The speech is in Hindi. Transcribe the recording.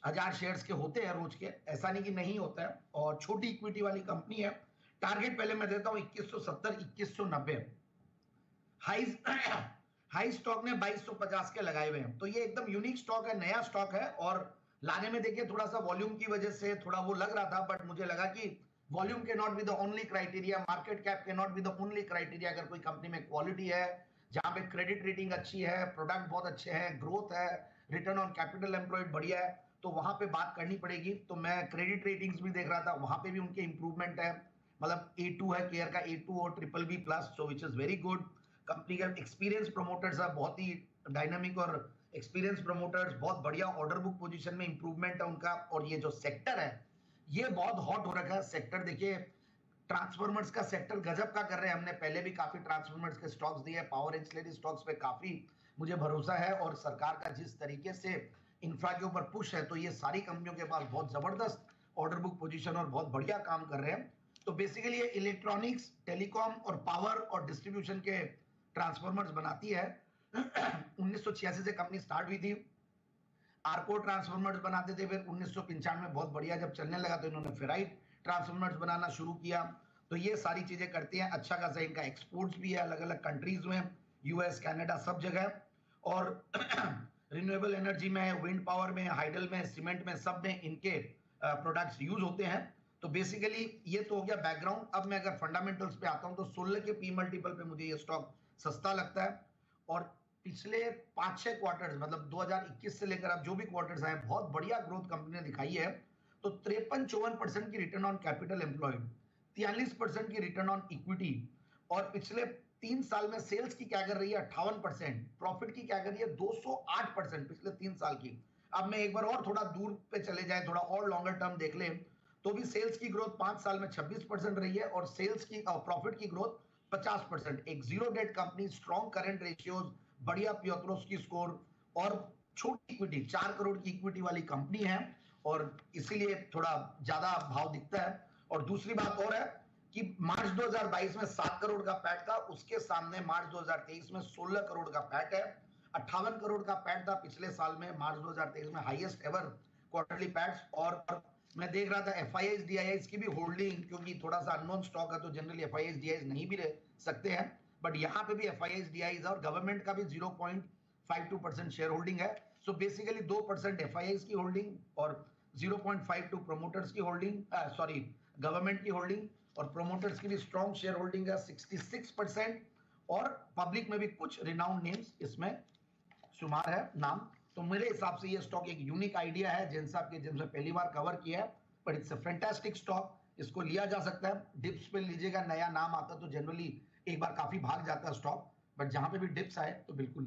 1000 शेयर्स के होते हैं रोज के, ऐसा नहीं कि नहीं होता है, और छोटी इक्विटी वाली कंपनी है। टारगेट पहले मैं देता हूं 2170 2190। हाई स्टॉक ने 2250 के लगाए हुए हैं, तो ये एकदम यूनिक स्टॉक है, नया स्टॉक है, और लाने में देखिए थोड़ा सा वॉल्यूम की वजह से थोड़ा वो लग रहा था, बट मुझे लगा कि volume can not be the only criteria, market cap can not be the only criteria. अगर कोई कंपनी में क्वालिटी है, जहां पे क्रेडिट रेटिंग अच्छी है, प्रोडक्ट बहुत अच्छे हैं, ग्रोथ है, रिटर्न ऑन कैपिटल एम्प्लॉयड बढ़िया है, तो वहां पे बात करनी पड़ेगी। तो मैं क्रेडिट रेटिंग्स भी देख रहा था, वहां पे भी उनके इंप्रूवमेंट है, मतलब A2 है, केयर का A2 और BBB+, so which is very good. Company का एक्सपीरियंस प्रमोटर्स है, बहुत ही डायनामिक और एक्सपीरियंस प्रमोटर्स, बहुत बढ़िया ऑर्डर बुक पोजीशन में इंप्रूवमेंट है उनका। और ये जो सेक्टर है ये बहुत हॉट हो रखा है सेक्टर। देखिए ट्रांसफॉर्मर्स का सेक्टर गजब का कर रहे हैं, हमने पहले भी काफी ट्रांसफॉर्मर्स के स्टॉक्स दिए, पावर एंसिलरी स्टॉक्स पे काफी मुझे भरोसा है, और सरकार का जिस तरीके से इंफ्रा के ऊपर पुश है, तो ये सारी कंपनियों के पास बहुत जबरदस्त ऑर्डर बुक पोजीशन और बहुत बढ़िया काम कर रहे हैं। तो बेसिकली ये इलेक्ट्रॉनिक्स, टेलीकॉम और पावर और डिस्ट्रीब्यूशन के ट्रांसफॉर्मर्स बनाती है। 1986 से कंपनी स्टार्ट हुई थी, आर्को ट्रांसफॉर्मर्स बनाते थे, फिर 1995 में बहुत बढ़िया जब चलने लगा तो इन्होंने फेराइट ट्रांसफॉर्मर्स बनाना शुरू किया। तो ये सारी चीजें करती हैं, अच्छा खासा इनका एक्सपोर्ट्स भी है अलग अलग कंट्रीज में, यूएस, कनाडा, सब जगह। और रिन्यूएबल एनर्जी में, विंड पावर में, हाइडल में, सीमेंट में, सब में इनके प्रोडक्ट्स यूज होते हैं। तो बेसिकली ये तो हो गया बैकग्राउंड। अब मैं अगर फंडामेंटल्स पे आता हूं तो 16 के पी मल्टीपल पे मुझे ये स्टॉक सस्ता लगता है, और पिछले 5-6 क्वार्टर्स, मतलब 2021 से लेकर अब जो भी क्वार्टर्स आए, बहुत बढ़िया ग्रोथ कंपनी ने दिखाई है। तो 53-54% की रिटर्न ऑन कैपिटल एम्प्लॉयड, 43% की रिटर्न ऑन इक्विटी, और पिछले 3 साल में सेल्स की क्या कर रही है 58%, प्रॉफिट की क्या कर रही है 208% पिछले 3 साल की। अब मैं एक बार और थोड़ा दूर पे चले जाए, थोड़ा और लॉन्गर टर्म देख ले, तो भी सेल्स की ग्रोथ 5 साल में 26% रही है, और सेल्स की प्रॉफिट की ग्रोथ 50%। एक zero debt company, strong current ratios, बढ़िया पियोत्रोस्की स्कोर, और छोटी इक्विटी, 4 करोड़ की इक्विटी वाली कंपनी है, और इसीलिए थोड़ा ज्यादा भाव दिखता है। और दूसरी बात और है कि मार्च 2022 में 7 करोड़ का पैट था, उसके सामने मार्च 2023 में 16 करोड़ का पैट है। 58 करोड़ का पैट था पिछले साल में, मार्च 2023 में हाईएस्ट एवर क्वार्टरली पैट्स। और मैं देख रहा था FIIs DIIs की भी होल्डिंग, क्योंकि थोड़ा सा अननोन स्टॉक है तो जनरली FIIs DIIs नहीं भी रह सकते हैं, बट यहां पे भी FIIs DIIs और गवर्नमेंट का भी 0.52% शेयर होल्डिंग है। सो बेसिकली 2% FIIs की होल्डिंग और 0.52 प्रोमोटर्स की होल्डिंग, सॉरी गवर्नमेंट की होल्डिंग, और प्रोमोटर्स की भी स्ट्रॉन्ग शेयर होल्डिंग है 66%, और पब्लिक में भी कुछ रिनाउंड नेम्स इसमें शुमार है नाम। तो मेरे हिसाब से ये स्टॉक एक यूनिक आइडिया है, जिनसे पहली बार कवर किया है, but it's a fantastic stock, इसको लिया जा सकता है। डिप्स पे लीजिएगा, नया नाम आता तो जनरली एक बार काफी भाग जाता है स्टॉक, बट जहां पे भी डिप्स आए तो बिल्कुल